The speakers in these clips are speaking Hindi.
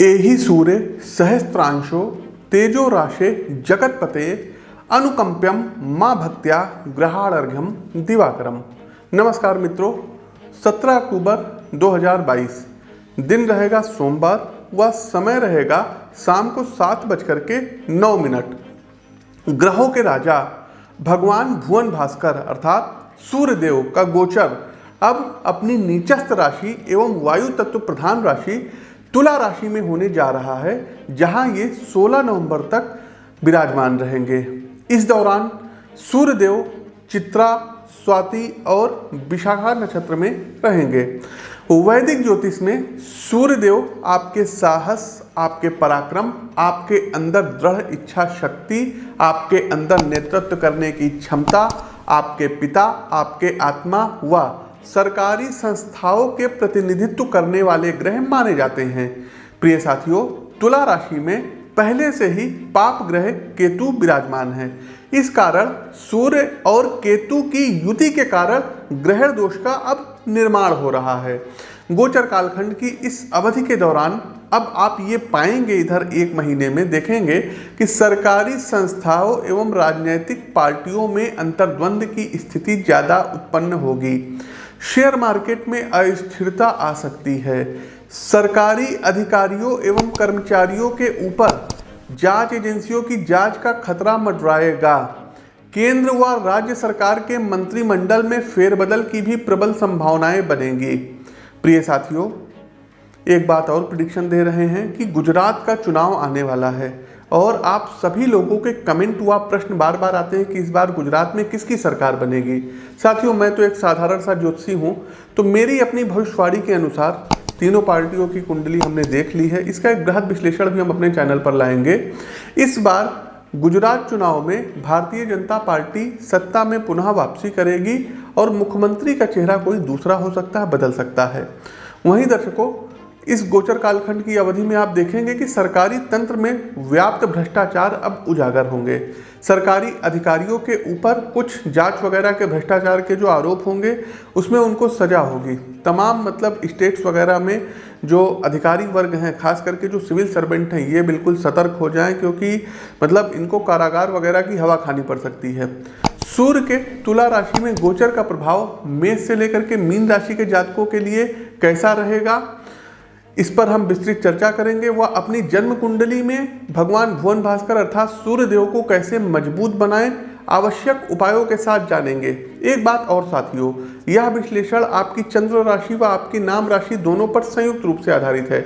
एहि सूर्य सहस्त्रांशो तेजो राशे जगतपते अनुकंप्यम मां भक्त्या ग्रहाणर्घ्यम दिवाकरम। नमस्कार मित्रों, 17 अक्टूबर 2022 दिन रहेगा सोमवार व समय रहेगा शाम को 7:09। ग्रहों के राजा भगवान भुवन भास्कर अर्थात सूर्यदेव का गोचर अब अपनी नीचस्थ राशि एवं वायु तत्व प्रधान राशि तुला राशि में होने जा रहा है, जहां ये 16 नवंबर तक विराजमान रहेंगे। इस दौरान सूर्यदेव चित्रा, स्वाति और विशाखा नक्षत्र में रहेंगे। वैदिक ज्योतिष में सूर्यदेव आपके साहस, आपके पराक्रम, आपके अंदर दृढ़ इच्छा शक्ति, आपके अंदर नेतृत्व करने की क्षमता, आपके पिता, आपके आत्मा व सरकारी संस्थाओं के प्रतिनिधित्व करने वाले ग्रह माने जाते हैं। प्रिय साथियों, तुला राशि में पहले से ही पाप ग्रह केतु विराजमान है। इस कारण सूर्य और केतु की युति के कारण ग्रहण दोष का अब निर्माण हो रहा है। गोचर कालखंड की इस अवधि के दौरान अब आप ये पाएंगे, इधर एक महीने में देखेंगे कि सरकारी संस्थाओं एवं राजनीतिक पार्टियों में अंतर्द्वंद की स्थिति ज़्यादा उत्पन्न होगी। शेयर मार्केट में अस्थिरता आ सकती है। सरकारी अधिकारियों एवं कर्मचारियों के ऊपर जांच एजेंसियों की जांच का खतरा मंडराएगा। केंद्र व राज्य सरकार के मंत्रिमंडल में फेरबदल की भी प्रबल संभावनाएं बनेंगी। प्रिय साथियों, एक बात और प्रेडिक्शन दे रहे हैं कि गुजरात का चुनाव आने वाला है और आप सभी लोगों के कमेंट व प्रश्न बार बार आते हैं कि इस बार गुजरात में किसकी सरकार बनेगी। साथियों, मैं तो एक साधारण सा ज्योतिषी हूं, तो मेरी अपनी भविष्यवाणी के अनुसार तीनों पार्टियों की कुंडली हमने देख ली है। इसका एक बृहद विश्लेषण भी हम अपने चैनल पर लाएंगे। इस बार गुजरात चुनाव में भारतीय जनता पार्टी सत्ता में पुनः वापसी करेगी और मुख्यमंत्री का चेहरा कोई दूसरा हो सकता है, बदल सकता है। वहीं दर्शकों, इस गोचर कालखंड की अवधि में आप देखेंगे कि सरकारी तंत्र में व्याप्त भ्रष्टाचार अब उजागर होंगे। सरकारी अधिकारियों के ऊपर कुछ जांच वगैरह के भ्रष्टाचार के जो आरोप होंगे उसमें उनको सजा होगी। तमाम स्टेट्स वगैरह में जो अधिकारी वर्ग हैं, खास करके जो सिविल सर्वेंट हैं, ये बिल्कुल सतर्क हो जाएं, क्योंकि इनको कारागार वगैरह की हवा खानी पड़ सकती है। सूर्य के तुला राशि में गोचर का प्रभाव मेष से लेकर के मीन राशि के जातकों के लिए कैसा रहेगा, इस पर हम विस्तृत चर्चा करेंगे। वह अपनी जन्म कुंडली में भगवान भुवन भास्कर अर्थात सूर्यदेव को कैसे मजबूत बनाएं, आवश्यक उपायों के साथ जानेंगे। एक बात और साथियों, यह विश्लेषण आपकी चंद्र राशि व आपकी नाम राशि दोनों पर संयुक्त रूप से आधारित है।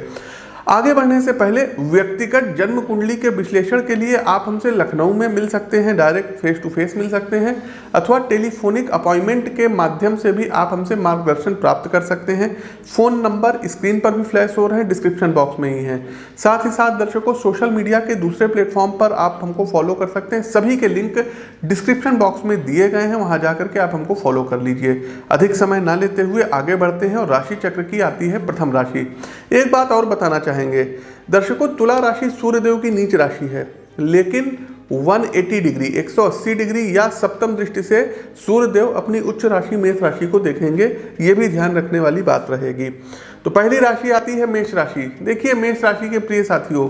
आगे बढ़ने से पहले व्यक्तिगत जन्म कुंडली के विश्लेषण के लिए आप हमसे लखनऊ में मिल सकते हैं, डायरेक्ट फेस टू फेस मिल सकते हैं, अथवा टेलीफोनिक अपॉइंटमेंट के माध्यम से भी आप हमसे मार्गदर्शन प्राप्त कर सकते हैं। फ़ोन नंबर स्क्रीन पर भी फ्लैश हो रहे हैं, डिस्क्रिप्शन बॉक्स में ही है। साथ ही साथ दर्शकों, सोशल मीडिया के दूसरे प्लेटफॉर्म पर आप हमको फॉलो कर सकते हैं। सभी के लिंक डिस्क्रिप्शन बॉक्स में दिए गए हैं, वहाँ जा करके आप हमको फॉलो कर लीजिए। अधिक समय न लेते हुए आगे बढ़ते हैं और राशि चक्र की आती है प्रथम राशि। एक बात और बताना चाहेंगे दर्शकों, तुला राशि सूर्यदेव की नीच राशि है, लेकिन 180 डिग्री 180 डिग्री या सप्तम दृष्टि से सूर्यदेव अपनी उच्च राशि मेष राशि को देखेंगे। ये भी ध्यान रखने वाली बात रहेगी। तो पहली राशि आती है मेष राशि। देखिए मेष राशि के प्रिय साथियों,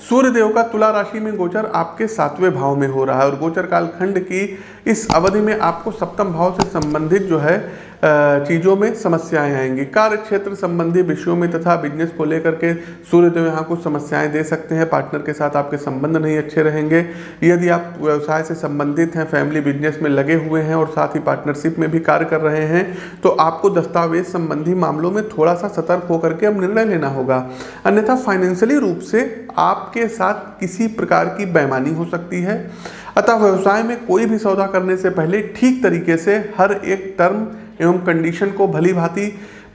सूर्यदेव का तुला राशि में गोचर आपके 7वें भाव में हो रहा है और गोचर कालखंड की इस अवधि में आपको सप्तम भाव से संबंधित जो है चीज़ों में समस्याएं आएंगी। कार्य क्षेत्र संबंधी विषयों में तथा बिजनेस को लेकर के सूर्यदेव यहाँ कुछ समस्याएं दे सकते हैं। पार्टनर के साथ आपके संबंध नहीं अच्छे रहेंगे। यदि आप व्यवसाय से संबंधित हैं, फैमिली बिजनेस में लगे हुए हैं और साथ ही पार्टनरशिप में भी कार्य कर रहे हैं, तो आपको दस्तावेज संबंधी मामलों में थोड़ा सा सतर्क होकर के अब निर्णय लेना होगा। अन्यथा फाइनेंशियली रूप से आपके साथ किसी प्रकार की बेईमानी हो सकती है। अतः व्यवसाय में कोई भी सौदा करने से पहले ठीक तरीके से हर एक टर्म एवं कंडीशन को भली भांति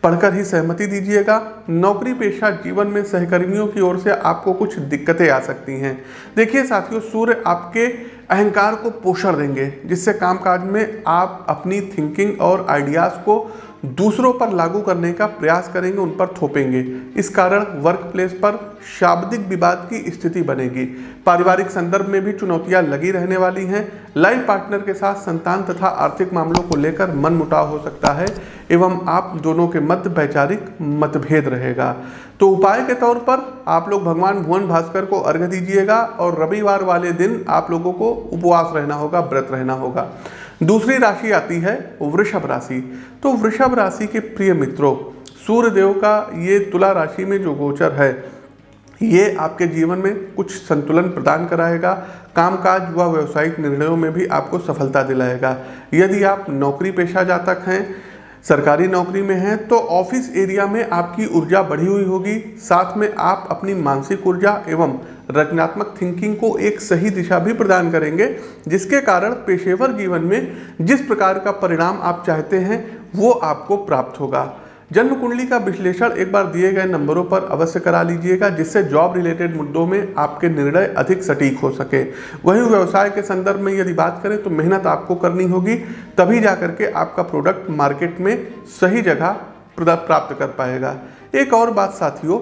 पढ़कर ही सहमति दीजिएगा। नौकरी पेशा जीवन में सहकर्मियों की ओर से आपको कुछ दिक्कतें आ सकती हैं। देखिए साथियों, सूर्य आपके अहंकार को पोषण देंगे, जिससे कामकाज में आप अपनी थिंकिंग और आइडियाज़ को दूसरों पर लागू करने का प्रयास करेंगे, उन पर थोपेंगे। इस कारण वर्क प्लेस पर शाब्दिक विवाद की स्थिति बनेगी। पारिवारिक संदर्भ में भी चुनौतियां लगी रहने वाली हैं। लाइफ पार्टनर के साथ संतान तथा आर्थिक मामलों को लेकर मनमुटाव हो सकता है एवं आप दोनों के मध्य वैचारिक मतभेद रहेगा। तो उपाय के तौर पर आप लोग भगवान भुवन भास्कर को अर्घ्य दीजिएगा और रविवार वाले दिन आप लोगों को उपवास रहना होगा, व्रत रहना होगा। दूसरी राशि आती है वृषभ राशि। तो वृषभ राशि के प्रिय मित्रों, सूर्यदेव का ये तुला राशि में जो गोचर है ये आपके जीवन में कुछ संतुलन प्रदान कराएगा। कामकाज व व्यावसायिक निर्णयों में भी आपको सफलता दिलाएगा। यदि आप नौकरी पेशा जातक हैं, सरकारी नौकरी में हैं, तो ऑफिस एरिया में आपकी ऊर्जा बढ़ी हुई होगी। साथ में आप अपनी मानसिक ऊर्जा एवं रचनात्मक थिंकिंग को एक सही दिशा भी प्रदान करेंगे, जिसके कारण पेशेवर जीवन में जिस प्रकार का परिणाम आप चाहते हैं वो आपको प्राप्त होगा। जन्म कुंडली का विश्लेषण एक बार दिए गए नंबरों पर अवश्य करा लीजिएगा, जिससे जॉब रिलेटेड मुद्दों में आपके निर्णय अधिक सटीक हो सके। वहीं व्यवसाय के संदर्भ में यदि बात करें तो मेहनत आपको करनी होगी, तभी जाकर के आपका प्रोडक्ट मार्केट में सही जगह प्राप्त कर पाएगा। एक और बात साथियों,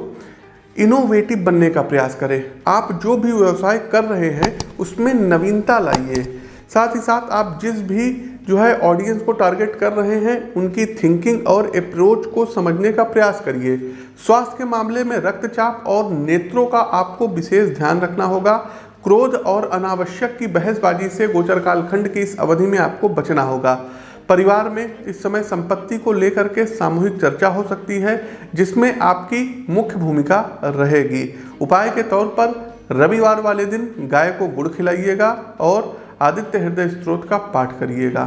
इनोवेटिव बनने का प्रयास करें। आप जो भी व्यवसाय कर रहे हैं उसमें नवीनता लाइए। साथ ही साथ आप जिस भी जो है ऑडियंस को टारगेट कर रहे हैं उनकी थिंकिंग और अप्रोच को समझने का प्रयास करिए। स्वास्थ्य के मामले में रक्तचाप और नेत्रों का आपको विशेष ध्यान रखना होगा। क्रोध और अनावश्यक की बहसबाजी से गोचर कालखंड की इस अवधि में आपको बचना होगा। परिवार में इस समय संपत्ति को लेकर के सामूहिक चर्चा हो सकती है, जिसमें आपकी मुख्य भूमिका रहेगी। उपाय के तौर पर रविवार वाले दिन गाय को गुड़ खिलाइएगा और आदित्य हृदय स्तोत्र का पाठ करिएगा।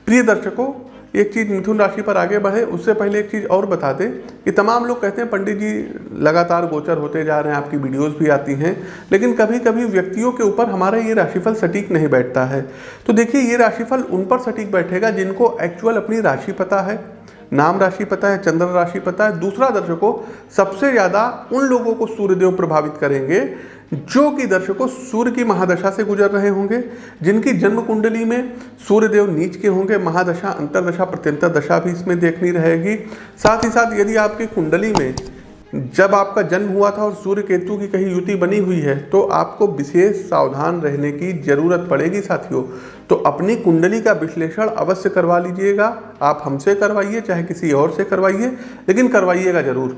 प्रिय दर्शकों, एक चीज़ मिथुन राशि पर आगे बढ़े उससे पहले एक चीज़ और बता दें कि तमाम लोग कहते हैं पंडित जी लगातार गोचर होते जा रहे हैं, आपकी वीडियोस भी आती हैं, लेकिन कभी कभी व्यक्तियों के ऊपर हमारा ये राशिफल सटीक नहीं बैठता है। तो देखिए, ये राशिफल उन पर सटीक बैठेगा जिनको एक्चुअल अपनी राशि पता है, नाम राशि पता है, चंद्र राशि पता है। दूसरा दर्शकों, सबसे ज़्यादा उन लोगों को सूर्यदेव प्रभावित करेंगे जो कि दर्शकों सूर्य की महादशा से गुजर रहे होंगे, जिनकी जन्म कुंडली में सूर्यदेव नीच के होंगे। महादशा, अंतरदशा, प्रत्यंतर दशा भी इसमें देखनी रहेगी। साथ ही साथ यदि आपकी कुंडली में जब आपका जन्म हुआ था और सूर्य केतु की कहीं युति बनी हुई है तो आपको विशेष सावधान रहने की जरूरत पड़ेगी साथियों। तो अपनी कुंडली का विश्लेषण अवश्य करवा लीजिएगा। आप हमसे करवाइए चाहे किसी और से करवाइए, लेकिन करवाइएगा जरूर।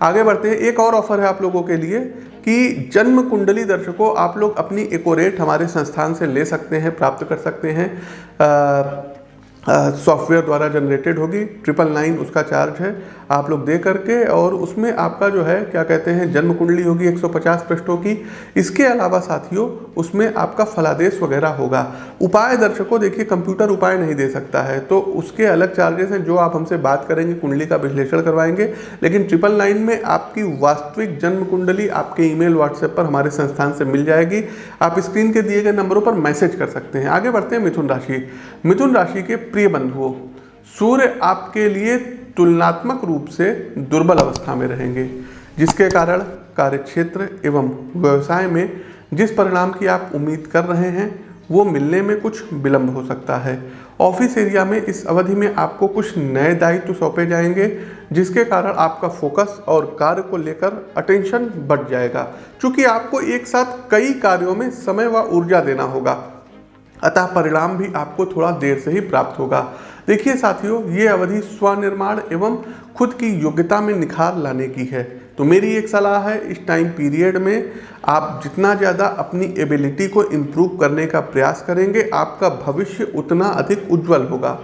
आगे बढ़ते हैं। एक और ऑफर है आप लोगों के लिए कि जन्म कुंडली दर्शकों आप लोग अपनी एकोरेट हमारे संस्थान से ले सकते हैं, प्राप्त कर सकते हैं। सॉफ्टवेयर द्वारा जनरेटेड होगी, 999 उसका चार्ज है। आप लोग दे करके और उसमें आपका जो है क्या कहते हैं जन्म कुंडली होगी 150 पृष्ठों की। इसके अलावा साथियों उसमें आपका फलादेश वगैरह होगा। उपाय दर्शकों देखिए, कंप्यूटर उपाय नहीं दे सकता है, तो उसके अलग चार्जेस हैं जो आप हमसे बात करेंगे, कुंडली का विश्लेषण करवाएंगे। लेकिन 999 में आपकी वास्तविक जन्म कुंडली आपके ईमेल व्हाट्सएप पर हमारे संस्थान से मिल जाएगी। आप स्क्रीन के दिए गए नंबरों पर मैसेज कर सकते हैं। आगे बढ़ते हैं मिथुन राशि। मिथुन राशि के प्रिय बंधुओं, सूर्य आपके लिए तुलनात्मक रूप से दुर्बल अवस्था में रहेंगे, जिसके कारण कार्यक्षेत्र एवं व्यवसाय में जिस परिणाम की आप उम्मीद कर रहे हैं वो मिलने में कुछ विलंब हो सकता है। ऑफिस एरिया में इस अवधि में आपको कुछ नए दायित्व सौंपे जाएंगे, जिसके कारण आपका फोकस और कार्य को लेकर अटेंशन बढ़ जाएगा। चूंकि आपको एक साथ कई कार्यों में समय व ऊर्जा देना होगा, अतः परिणाम भी आपको थोड़ा देर से ही प्राप्त होगा। देखिए साथियों, ये अवधि स्वनिर्माण एवं खुद की योग्यता में निखार लाने की है। तो मेरी एक सलाह है, इस टाइम पीरियड में आप जितना ज़्यादा अपनी एबिलिटी को इम्प्रूव करने का प्रयास करेंगे, आपका भविष्य उतना अधिक उज्जवल होगा।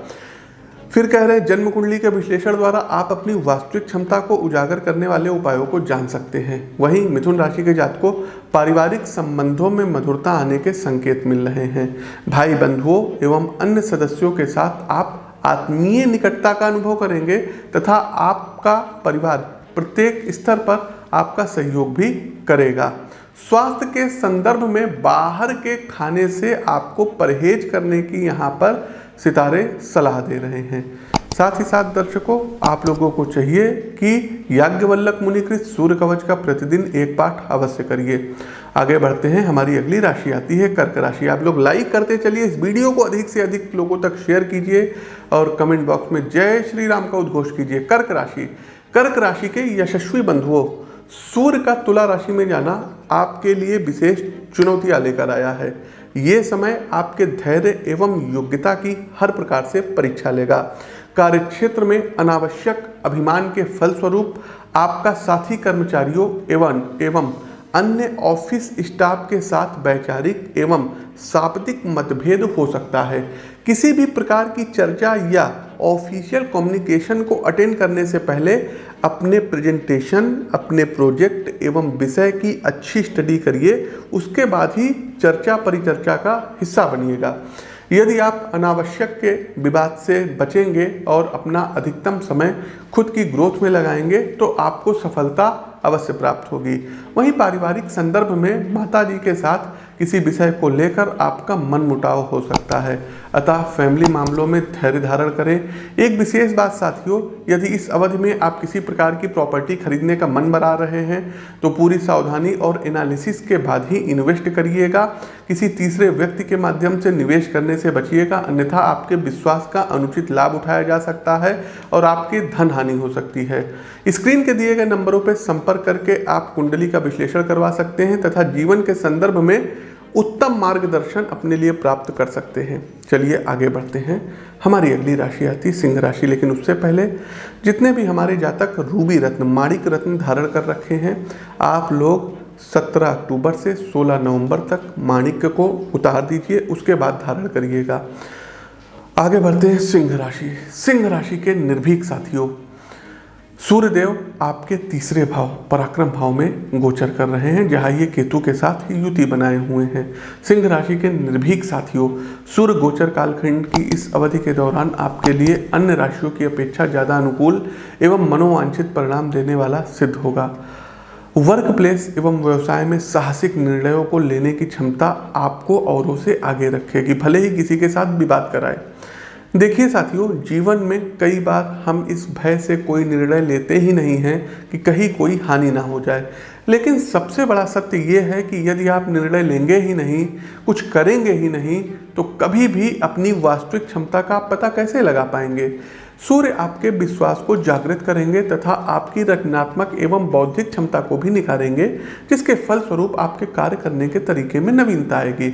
फिर कह रहे हैं जन्म कुंडली के विश्लेषण द्वारा आप अपनी वास्तविक क्षमता को उजागर करने वाले उपायों को जान सकते हैं। वहीं मिथुन राशि के जातकों पारिवारिक संबंधों में मधुरता आने के संकेत मिल रहे हैं। भाई बंधुओं एवं अन्य सदस्यों के साथ आप आत्मीय निकटता का अनुभव करेंगे तथा आपका परिवार प्रत्येक स्तर पर आपका सहयोग भी करेगा। स्वास्थ्य के संदर्भ में बाहर के खाने से आपको परहेज करने की यहाँ पर सितारे सलाह दे रहे हैं। साथ ही साथ दर्शकों, आप लोगों को चाहिए कि याज्ञवल्क्य मुनिकृत सूर्य कवच का प्रतिदिन एक पाठ अवश्य करिए। आगे बढ़ते हैं, हमारी अगली राशि आती है कर्क राशि। आप लोग लाइक करते चलिए, इस वीडियो को अधिक से अधिक लोगों तक शेयर कीजिए और कमेंट बॉक्स में जय श्री राम का उद्घोष कीजिए। कर्क राशि, कर्क राशि के यशस्वी बंधुओं, सूर्य का तुला राशि में जाना आपके लिए विशेष चुनौतियां लेकर आया है। ये समय आपके धैर्य एवं योग्यता की हर प्रकार से परीक्षा लेगा। कार्यक्षेत्र में अनावश्यक अभिमान के फलस्वरूप आपका साथी कर्मचारियों एवं अन्य ऑफिस स्टाफ के साथ वैचारिक एवं शाब्दिक मतभेद हो सकता है। किसी भी प्रकार की चर्चा या ऑफिशियल कम्युनिकेशन को अटेंड करने से पहले अपने प्रेजेंटेशन, अपने प्रोजेक्ट एवं विषय की अच्छी स्टडी करिए, उसके बाद ही चर्चा परिचर्चा का हिस्सा बनिएगा। यदि आप अनावश्यक के विवाद से बचेंगे और अपना अधिकतम समय खुद की ग्रोथ में लगाएंगे तो आपको सफलता अवश्य प्राप्त होगी। वहीं पारिवारिक संदर्भ में माताजी के साथ किसी विषय को लेकर आपका मनमुटाव हो सकता है, अतः फैमिली मामलों में धैर्य धारण करें। एक विशेष बात साथियों, यदि इस अवधि में आप किसी प्रकार की प्रॉपर्टी खरीदने का मन बना रहे हैं तो पूरी सावधानी और एनालिसिस के बाद ही इन्वेस्ट करिएगा। किसी तीसरे व्यक्ति के माध्यम से निवेश करने से बचिएगा, अन्यथा आपके विश्वास का अनुचित लाभ उठाया जा सकता है और आपकी धन हानि हो सकती है। स्क्रीन के दिए गए नंबरों पर संपर्क करके आप कुंडली का विश्लेषण करवा सकते हैं तथा जीवन के संदर्भ में उत्तम मार्गदर्शन अपने लिए प्राप्त कर सकते हैं। चलिए आगे बढ़ते हैं, हमारी अगली राशि आती है सिंह राशि। लेकिन उससे पहले जितने भी हमारे जातक रूबी रत्न, माणिक रत्न धारण कर रखे हैं, आप लोग 17 अक्टूबर से 16 नवंबर तक माणिक्य को उतार दीजिए, उसके बाद धारण करिएगा। आगे बढ़ते हैं सिंह राशि। सिंह राशि के निर्भीक साथियों, सूर्यदेव आपके तीसरे भाव पराक्रम भाव में गोचर कर रहे हैं, जहां ये केतु के साथ युति बनाए हुए हैं। सिंह राशि के निर्भीक साथियों, सूर्य गोचर कालखंड की इस अवधि के दौरान आपके लिए अन्य राशियों की अपेक्षा ज़्यादा अनुकूल एवं मनोवांछित परिणाम देने वाला सिद्ध होगा। वर्क प्लेस एवं व्यवसाय में साहसिक निर्णयों को लेने की क्षमता आपको औरों से आगे रखेगी, भले ही किसी के साथ विवाद कराए। देखिए साथियों, जीवन में कई बार हम इस भय से कोई निर्णय लेते ही नहीं हैं कि कहीं कोई हानि ना हो जाए, लेकिन सबसे बड़ा सत्य ये है कि यदि आप निर्णय लेंगे ही नहीं, कुछ करेंगे ही नहीं, तो कभी भी अपनी वास्तविक क्षमता का पता कैसे लगा पाएंगे। सूर्य आपके विश्वास को जागृत करेंगे तथा आपकी रचनात्मक एवं बौद्धिक क्षमता को भी निखारेंगे, जिसके फलस्वरूप आपके कार्य करने के तरीके में नवीनता आएगी।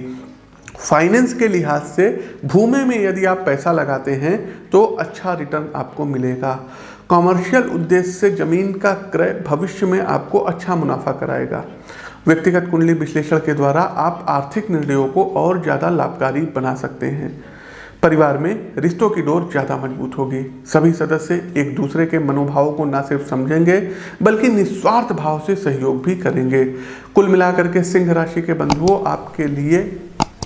फाइनेंस के लिहाज से भूमि में यदि आप पैसा लगाते हैं तो अच्छा रिटर्न आपको मिलेगा। कॉमर्शियल उद्देश्य से जमीन का क्रय भविष्य में आपको अच्छा मुनाफा कराएगा। व्यक्तिगत कुंडली विश्लेषण के द्वारा आप आर्थिक निर्णयों को और ज़्यादा लाभकारी बना सकते हैं। परिवार में रिश्तों की डोर ज़्यादा मजबूत होगी। सभी सदस्य एक दूसरे के मनोभावों को न सिर्फ समझेंगे बल्कि निस्वार्थ भाव से सहयोग भी करेंगे। कुल मिलाकर के सिंह राशि के बंधुओं, आपके लिए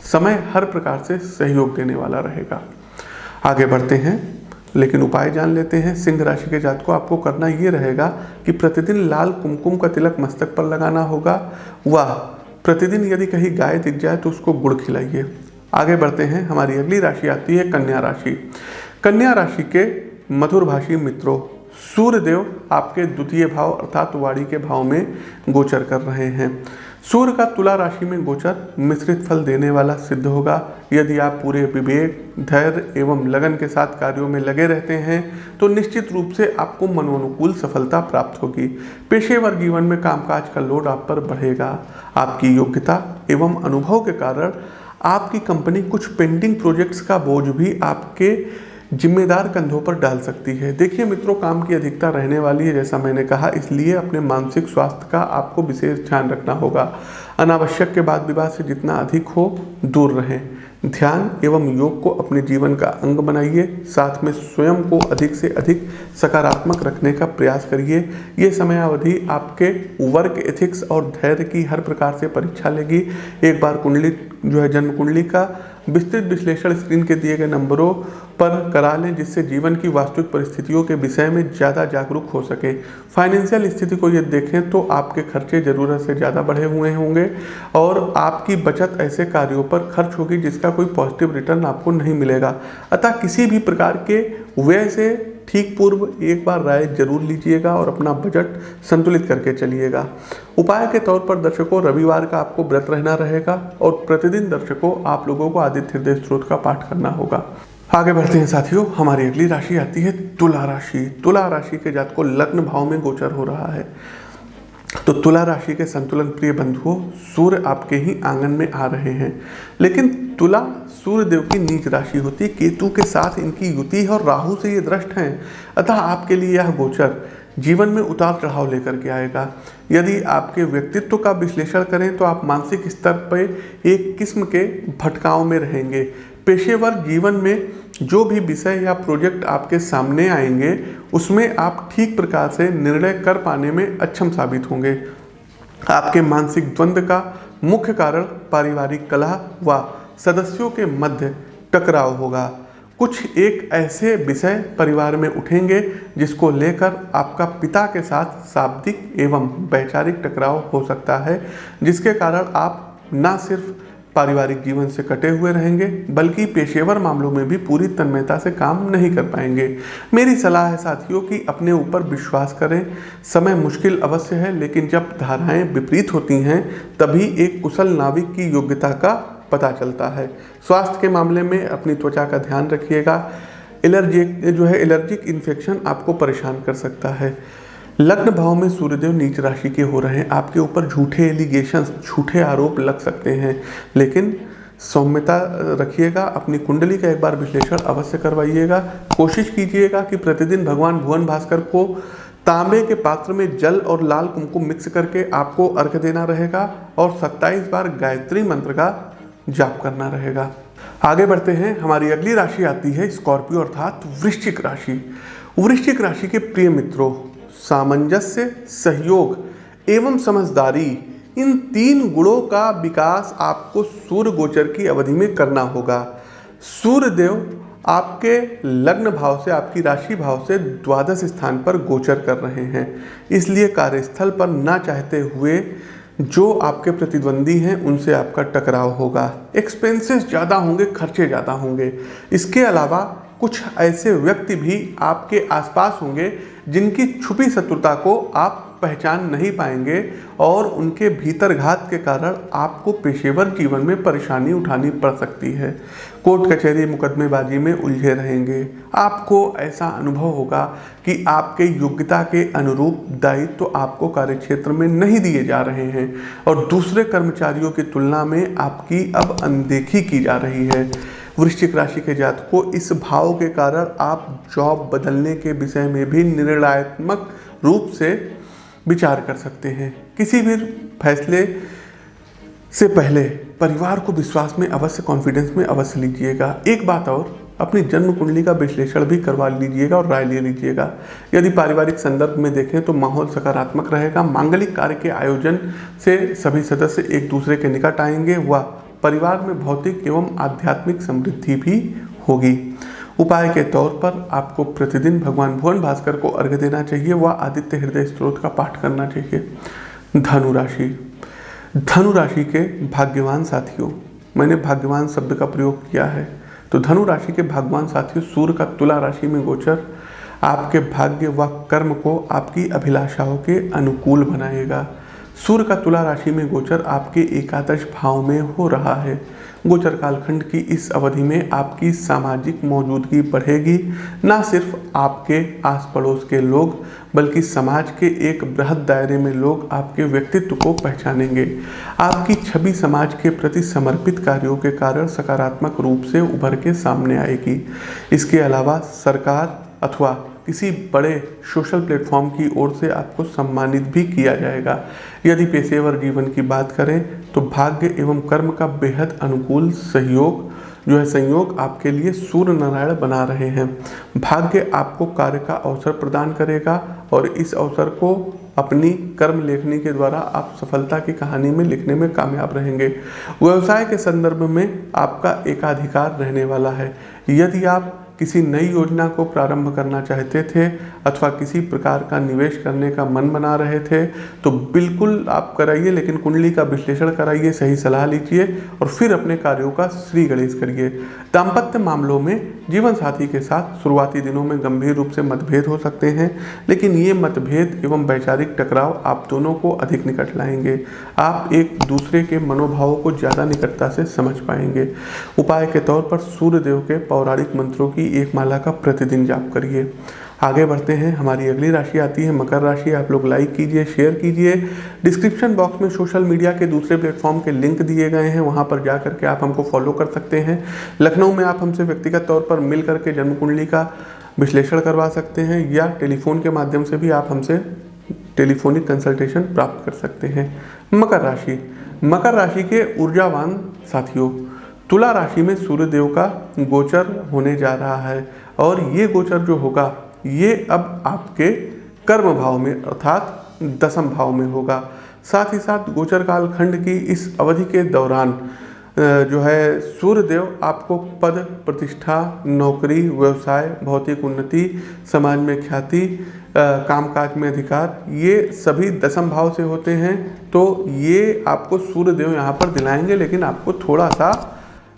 समय हर प्रकार से सहयोग देने वाला रहेगा। आगे बढ़ते हैं, लेकिन उपाय जान लेते हैं। सिंह राशि के जातकों को आपको करना ये रहेगा कि प्रतिदिन लाल कुमकुम का तिलक मस्तक पर लगाना होगा, व प्रतिदिन यदि कहीं गाय दिख जाए तो उसको गुड़ खिलाइए। आगे बढ़ते हैं, हमारी अगली राशि आती है कन्या राशि। कन्या राशि के मधुरभाषी मित्रों, सूर्यदेव आपके द्वितीय भाव अर्थात वाणी के भाव में गोचर कर रहे हैं। सूर्य का तुला राशि में गोचर मिश्रित फल देने वाला सिद्ध होगा। यदि आप पूरे विवेक, धैर्य एवं लगन के साथ कार्यों में लगे रहते हैं तो निश्चित रूप से आपको मनोनुकूल सफलता प्राप्त होगी। पेशेवर जीवन में कामकाज का लोड आप पर बढ़ेगा। आपकी योग्यता एवं अनुभव के कारण आपकी कंपनी कुछ पेंडिंग प्रोजेक्ट्स का बोझ भी आपके जिम्मेदार कंधों पर डाल सकती है। देखिए मित्रों, काम की अधिकता रहने वाली है जैसा मैंने कहा, इसलिए अपने मानसिक स्वास्थ्य का आपको विशेष ध्यान रखना होगा। अनावश्यक के वाद विवाद से जितना अधिक हो दूर रहें। ध्यान एवं योग को अपने जीवन का अंग बनाइए, साथ में स्वयं को अधिक से अधिक सकारात्मक रखने का प्रयास करिए। ये समयावधि आपके वर्क एथिक्स और धैर्य की हर प्रकार से परीक्षा लेगी। एक बार कुंडली जन्म कुंडली का विस्तृत विश्लेषण स्क्रीन के दिए गए नंबरों पर करा लें, जिससे जीवन की वास्तविक परिस्थितियों के विषय में ज़्यादा जागरूक हो सके। फाइनेंशियल स्थिति को यदि देखें तो आपके खर्चे ज़रूरत से ज़्यादा बढ़े हुए होंगे और आपकी बचत ऐसे कार्यों पर खर्च होगी जिसका कोई पॉजिटिव रिटर्न आपको नहीं मिलेगा। अतः किसी भी प्रकार के व्यय से ठीक पूर्व एक बार राय जरूर लीजिएगा और अपना बजट संतुलित करके चलिएगा। उपाय के तौर पर दर्शकों, रविवार का आपको व्रत रहना रहेगा और प्रतिदिन दर्शकों आप लोगों को आदित्य हृदय स्तोत्र का पाठ करना होगा। आगे बढ़ते हैं साथियों, हमारी अगली राशि आती है तुला राशि। तुला राशि के जातक को लग्न भाव में गोचर हो रहा है। तो तुला राशि के संतुलन प्रिय बंधुओं, सूर्य आपके ही आंगन में आ रहे हैं, लेकिन तुला सूर्य देव की नीच राशि होती है। केतु के साथ इनकी युति है और राहु से ये दृष्ट हैं। अतः आपके लिए यह गोचर जीवन में उतार चढ़ाव लेकर के आएगा। यदि आपके व्यक्तित्व का विश्लेषण करें तो आप मानसिक स्तर पर एक किस्म के भटकाव में रहेंगे। पेशेवर जीवन में जो भी विषय या प्रोजेक्ट आपके सामने आएंगे उसमें आप ठीक प्रकार से निर्णय कर पाने में अक्षम साबित होंगे। आपके मानसिक द्वंद्व का मुख्य कारण पारिवारिक कलह व सदस्यों के मध्य टकराव होगा। कुछ एक ऐसे विषय परिवार में उठेंगे जिसको लेकर आपका पिता के साथ शाब्दिक एवं वैचारिक टकराव हो सकता है, जिसके कारण आप न सिर्फ पारिवारिक जीवन से कटे हुए रहेंगे बल्कि पेशेवर मामलों में भी पूरी तन्मयता से काम नहीं कर पाएंगे। मेरी सलाह है साथियों कि अपने ऊपर विश्वास करें। समय मुश्किल अवश्य है, लेकिन जब धाराएं विपरीत होती हैं तभी एक कुशल नाविक की योग्यता का पता चलता है। स्वास्थ्य के मामले में अपनी त्वचा का ध्यान रखिएगा। एलर्जिक इन्फेक्शन आपको परेशान कर सकता है। लग्न भाव में सूर्यदेव नीच राशि के हो रहे हैं। आपके ऊपर झूठे एलिगेशंस, झूठे आरोप लग सकते हैं, लेकिन सौम्यता रखिएगा। अपनी कुंडली का एक बार विश्लेषण अवश्य करवाइएगा। कोशिश कीजिएगा कि प्रतिदिन भगवान भुवन भास्कर को तांबे के पात्र में जल और लाल कुमकुम मिक्स करके आपको अर्घ्य देना रहेगा और 27 बार गायत्री मंत्र का जाप करना रहेगा। आगे बढ़ते हैं, हमारी अगली राशि आती है स्कॉर्पियो अर्थात वृश्चिक राशि। वृश्चिक राशि के प्रिय मित्रों, सामंजस्य, सहयोग एवं समझदारी, इन 3 गुणों का विकास आपको सूर्य गोचर की अवधि में करना होगा। सूर्य देव आपके लग्न भाव से, आपकी राशि भाव से द्वादश स्थान पर गोचर कर रहे हैं, इसलिए कार्यस्थल पर ना चाहते हुए जो आपके प्रतिद्वंदी हैं उनसे आपका टकराव होगा। एक्सपेंसेस ज़्यादा होंगे, खर्चे ज़्यादा होंगे। इसके अलावा कुछ ऐसे व्यक्ति भी आपके आसपास होंगे जिनकी छुपी शत्रुता को आप पहचान नहीं पाएंगे और उनके भीतरघात के कारण आपको पेशेवर जीवन में परेशानी उठानी पड़ सकती है। कोर्ट कचहरी मुकदमेबाजी में उलझे रहेंगे। आपको ऐसा अनुभव होगा कि आपके योग्यता के अनुरूप दायित्व तो आपको कार्यक्षेत्र में नहीं दिए जा रहे हैं और दूसरे कर्मचारियों की तुलना में आपकी अब अनदेखी की जा रही है। वृश्चिक राशि के जातक को इस भाव के कारण आप जॉब बदलने के विषय में भी निर्णयात्मक रूप से विचार कर सकते हैं। किसी भी फैसले से पहले परिवार को विश्वास में अवश्य, कॉन्फिडेंस में अवश्य लीजिएगा। एक बात और, अपनी जन्म कुंडली का विश्लेषण भी करवा लीजिएगा और राय ले लीजिएगा। यदि पारिवारिक संदर्भ में देखें तो माहौल सकारात्मक रहेगा। मांगलिक कार्य के आयोजन से सभी सदस्य एक दूसरे के निकट आएंगे व परिवार में भौतिक एवं आध्यात्मिक समृद्धि भी होगी। उपाय के तौर पर आपको प्रतिदिन भगवान भुवन भास्कर को अर्घ्य देना चाहिए व आदित्य हृदय स्तोत्र का पाठ करना चाहिए। धनु राशि। धनु राशि के भाग्यवान साथियों, मैंने भाग्यवान शब्द का प्रयोग किया है, तो धनु राशि के भाग्यवान साथियों, सूर्य का तुला राशि में गोचर आपके भाग्य व कर्म को आपकी अभिलाषाओं के अनुकूल बनाएगा। सूर्य का तुला राशि में गोचर आपके एकादश भाव में हो रहा है। गोचर कालखंड की इस अवधि में आपकी सामाजिक मौजूदगी बढ़ेगी। न सिर्फ आपके आस पड़ोस के लोग बल्कि समाज के एक बृहद दायरे में लोग आपके व्यक्तित्व को पहचानेंगे। आपकी छवि समाज के प्रति समर्पित कार्यों के कारण सकारात्मक रूप से उभर के सामने आएगी। इसके अलावा सरकार अथवा किसी बड़े सोशल प्लेटफॉर्म की ओर से आपको सम्मानित भी किया जाएगा। यदि पेशेवर जीवन की बात करें तो भाग्य एवं कर्म का बेहद अनुकूल संयोग आपके लिए सूर्य नारायण बना रहे हैं। भाग्य आपको कार्य का अवसर प्रदान करेगा और इस अवसर को अपनी कर्म लेखनी के द्वारा आप सफलता की कहानी में लिखने में कामयाब रहेंगे। व्यवसाय के संदर्भ में आपका एकाधिकार रहने वाला है। यदि आप किसी नई योजना को प्रारंभ करना चाहते थे अथवा किसी प्रकार का निवेश करने का मन बना रहे थे तो बिल्कुल आप कराइए, लेकिन कुंडली का विश्लेषण कराइए, सही सलाह लीजिए और फिर अपने कार्यों का श्री गणेश करिए। दाम्पत्य मामलों में जीवन साथी के साथ शुरुआती दिनों में गंभीर रूप से मतभेद हो सकते हैं, लेकिन ये मतभेद एवं वैचारिक टकराव आप दोनों को अधिक निकट लाएंगे। आप एक दूसरे के मनोभावों को ज़्यादा निकटता से समझ पाएंगे। उपाय के तौर पर सूर्य देव के पौराणिक मंत्रों की एक माला का प्रतिदिन जाप करिए। आगे बढ़ते हैं, हमारी अगली राशि आती है मकर राशि। आप लोग लाइक कीजिए, शेयर कीजिए। डिस्क्रिप्शन बॉक्स में सोशल मीडिया के दूसरे प्लेटफॉर्म के लिंक दिए गए हैं, वहां पर जा करके आप हमको फॉलो कर सकते हैं। लखनऊ में आप हमसे व्यक्तिगत तौर पर मिल करके जन्म कुंडली का विश्लेषण करवा सकते हैं या टेलीफोन के माध्यम से भी आप हमसे टेलीफोनिक कंसल्टेशन प्राप्त कर सकते हैं। मकर राशि, मकर राशि के ऊर्जावान साथियों, तुला राशि में सूर्य देव का गोचर होने जा रहा है और ये गोचर जो होगा ये अब आपके कर्म भाव में अर्थात दशम भाव में होगा। साथ ही साथ गोचर काल खंड की इस अवधि के दौरान जो है सूर्य देव आपको पद प्रतिष्ठा, नौकरी, व्यवसाय, भौतिक उन्नति, समाज में ख्याति, कामकाज में अधिकार, ये सभी दशम भाव से होते हैं। तो ये आपको सूर्य देव यहाँ पर दिलाएंगे, लेकिन आपको थोड़ा सा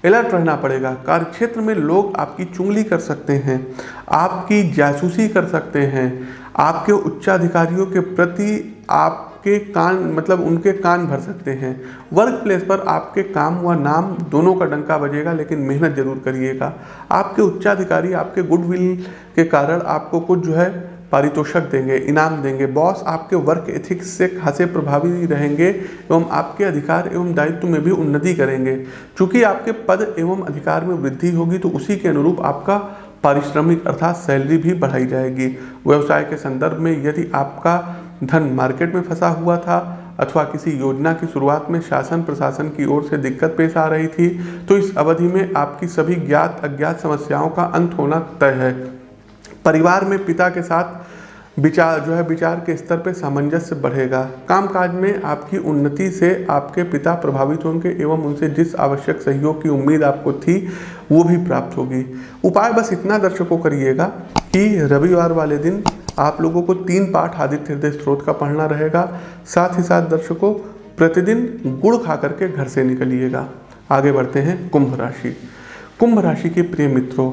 अलर्ट रहना पड़ेगा। कार्यक्षेत्र में लोग आपकी चुगली कर सकते हैं, आपकी जासूसी कर सकते हैं, आपके उच्चाधिकारियों के प्रति आपके कान मतलब उनके कान भर सकते हैं। वर्क प्लेस पर आपके काम व नाम दोनों का डंका बजेगा, लेकिन मेहनत जरूर करिएगा। आपके उच्चाधिकारी आपके गुडविल के कारण आपको कुछ जो है पारितोषिक देंगे, इनाम देंगे। बॉस आपके वर्क एथिक्स से खासे प्रभावी रहेंगे एवं आपके अधिकार एवं दायित्व में भी उन्नति करेंगे। चूंकि आपके पद एवं अधिकार में वृद्धि होगी तो उसी के अनुरूप आपका पारिश्रमिक अर्थात सैलरी भी बढ़ाई जाएगी। व्यवसाय के संदर्भ में यदि आपका धन मार्केट में फंसा हुआ था अथवा किसी योजना की शुरुआत में शासन प्रशासन की ओर से दिक्कत पेश आ रही थी तो इस अवधि में आपकी सभी ज्ञात अज्ञात समस्याओं का अंत होना तय है। परिवार में पिता के साथ विचार के स्तर पे सामंजस्य बढ़ेगा। कामकाज में आपकी उन्नति से आपके पिता प्रभावित होंगे एवं उनसे जिस आवश्यक सहयोग की उम्मीद आपको थी वो भी प्राप्त होगी। उपाय बस इतना दर्शकों करिएगा कि रविवार वाले दिन आप लोगों को 3 पाठ आदित्य हृदय स्त्रोत का पढ़ना रहेगा। साथ ही साथ दर्शकों प्रतिदिन गुड़ खा करके घर से निकलिएगा। आगे बढ़ते हैं कुंभ राशि। कुंभ राशि के प्रिय मित्रों,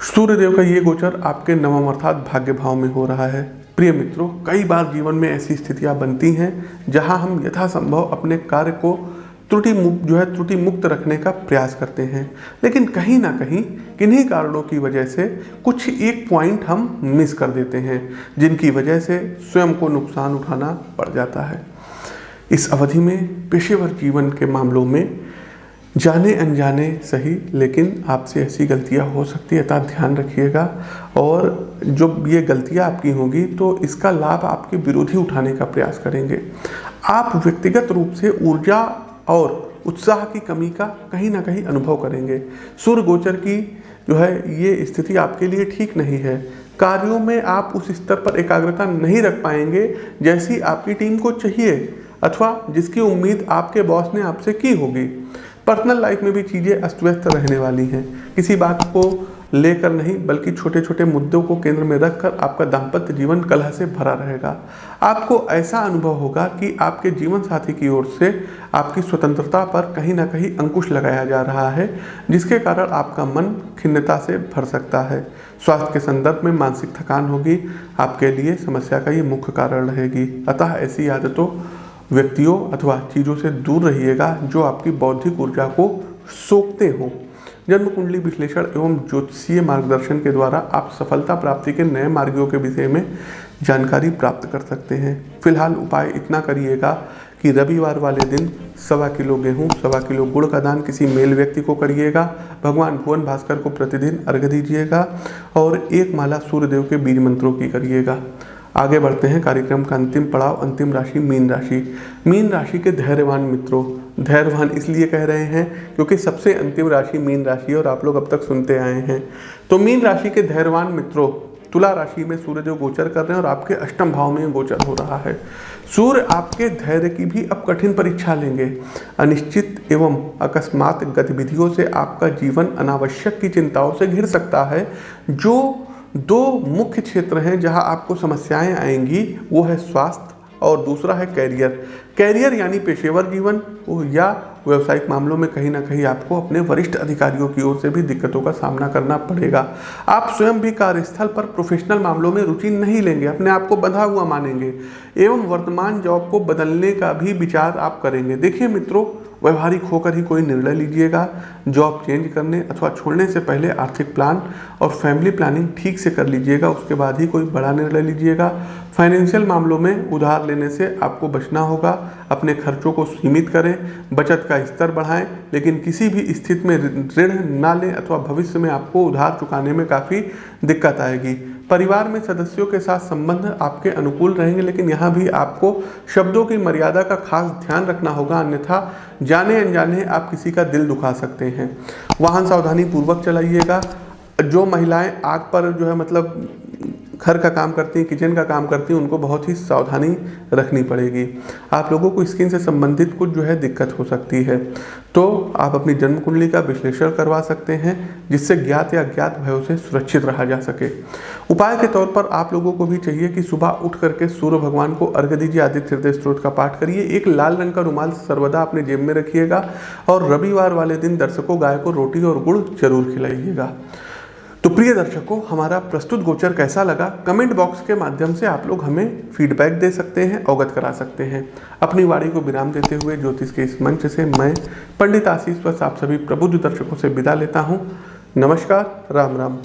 सूर्यदेव का ये गोचर आपके नवम अर्थात भाग्य भाव में हो रहा है। प्रिय मित्रों, कई बार जीवन में ऐसी स्थितियां बनती हैं जहां हम यथासंभव अपने कार्य को त्रुटि मुक्त रखने का प्रयास करते हैं, लेकिन कहीं ना कहीं किन्हीं कारणों की वजह से कुछ एक पॉइंट हम मिस कर देते हैं, जिनकी वजह से स्वयं को नुकसान उठाना पड़ जाता है। इस अवधि में पेशेवर जीवन के मामलों में जाने अनजाने सही, लेकिन आपसे ऐसी गलतियां हो सकती है, अतः ध्यान रखिएगा। और जो ये गलतियां आपकी होंगी तो इसका लाभ आपके विरोधी उठाने का प्रयास करेंगे। आप व्यक्तिगत रूप से ऊर्जा और उत्साह की कमी का कहीं ना कहीं अनुभव करेंगे। सूर्य गोचर की जो है ये स्थिति आपके लिए ठीक नहीं है। कार्यों में आप उस स्तर पर एकाग्रता नहीं रख पाएंगे जैसी आपकी टीम को चाहिए अथवा जिसकी उम्मीद आपके बॉस ने आपसे की होगी। पर्सनल लाइफ में भी चीज़ें अस्त व्यस्त रहने वाली हैं। किसी बात को लेकर नहीं बल्कि छोटे छोटे मुद्दों को केंद्र में रखकर आपका दाम्पत्य जीवन कलह से भरा रहेगा। आपको ऐसा अनुभव होगा कि आपके जीवन साथी की ओर से आपकी स्वतंत्रता पर कहीं ना कहीं अंकुश लगाया जा रहा है, जिसके कारण आपका मन खिन्नता से भर सकता है। स्वास्थ्य के संदर्भ में मानसिक थकान होगी, आपके लिए समस्या का ये मुख्य कारण रहेगी। अतः ऐसी आदतों, व्यक्तियों अथवा चीज़ों से दूर रहिएगा जो आपकी बौद्धिक ऊर्जा को सोखते हों। जन्म कुंडली विश्लेषण एवं ज्योतिषीय मार्गदर्शन के द्वारा आप सफलता प्राप्ति के नए मार्गों के विषय में जानकारी प्राप्त कर सकते हैं। फिलहाल उपाय इतना करिएगा कि रविवार वाले दिन 1.25 किलो गेहूँ, 1.25 किलो गुड़ का दान किसी मेल व्यक्ति को करिएगा। भगवान भुवन भास्कर को प्रतिदिन अर्घ्य दीजिएगा और 1 माला सूर्यदेव के बीज मंत्रों की करिएगा। आगे बढ़ते हैं कार्यक्रम का अंतिम पड़ाव, अंतिम राशि मीन राशि। मीन राशि के धैर्यवान मित्रों, धैर्यवान इसलिए कह रहे हैं क्योंकि सबसे अंतिम राशि मीन राशि और आप लोग अब तक सुनते आए हैं। तो मीन राशि के धैर्यवान मित्रों, तुला राशि में सूर्यदेव गोचर कर रहे हैं और आपके अष्टम भाव में गोचर हो रहा है। सूर्य आपके धैर्य की भी अब कठिन परीक्षा लेंगे। अनिश्चित एवं अकस्मात गतिविधियों से आपका जीवन अनावश्यक की चिंताओं से घिर सकता है। जो दो मुख्य क्षेत्र हैं जहां आपको समस्याएं आएंगी वो है स्वास्थ्य और दूसरा है कैरियर। कैरियर यानी पेशेवर जीवन या व्यावसायिक मामलों में कहीं ना कहीं आपको अपने वरिष्ठ अधिकारियों की ओर से भी दिक्कतों का सामना करना पड़ेगा। आप स्वयं भी कार्यस्थल पर प्रोफेशनल मामलों में रुचि नहीं लेंगे, अपने आप को बंधा हुआ मानेंगे एवं वर्तमान जॉब को बदलने का भी विचार आप करेंगे। देखिए मित्रों, व्यवहारिक होकर ही कोई निर्णय लीजिएगा। जॉब चेंज करने अथवा छोड़ने से पहले आर्थिक प्लान और फैमिली प्लानिंग ठीक से कर लीजिएगा, उसके बाद ही कोई बड़ा निर्णय लीजिएगा। फाइनेंशियल मामलों में उधार लेने से आपको बचना होगा। अपने खर्चों को सीमित करें, बचत का स्तर बढ़ाएं, लेकिन किसी भी स्थिति में ऋण ना लें अथवा भविष्य में आपको उधार चुकाने में काफ़ी दिक्कत आएगी। परिवार में सदस्यों के साथ संबंध आपके अनुकूल रहेंगे, लेकिन यहाँ भी आपको शब्दों की मर्यादा का खास ध्यान रखना होगा, अन्यथा जाने अनजाने आप किसी का दिल दुखा सकते हैं। वाहन सावधानी पूर्वक चलाइएगा। जो महिलाएं आग पर जो है मतलब घर का काम करती हैं, किचन का काम करती हैं, उनको बहुत ही सावधानी रखनी पड़ेगी। आप लोगों को स्किन से संबंधित कुछ जो है दिक्कत हो सकती है, तो आप अपनी जन्म कुंडली का विश्लेषण करवा सकते हैं, जिससे ज्ञात या अज्ञात भयों से सुरक्षित रहा जा सके। उपाय के तौर पर आप लोगों को भी चाहिए कि सुबह उठ करके सूर्य भगवान को अर्घ्य दीजिए, आदित्य हृदय स्तोत्र का पाठ करिए। एक लाल रंग का रुमाल सर्वदा अपने जेब में रखिएगा और रविवार वाले दिन दर्शकों गाय को रोटी और गुड़ जरूर खिलाइएगा। तो प्रिय दर्शकों, हमारा प्रस्तुत गोचर कैसा लगा कमेंट बॉक्स के माध्यम से आप लोग हमें फीडबैक दे सकते हैं, अवगत करा सकते हैं। अपनी वाणी को विराम देते हुए ज्योतिष के इस मंच से मैं पंडित आशीष वत्स आप सभी प्रबुद्ध दर्शकों से विदा लेता हूं। नमस्कार, राम राम।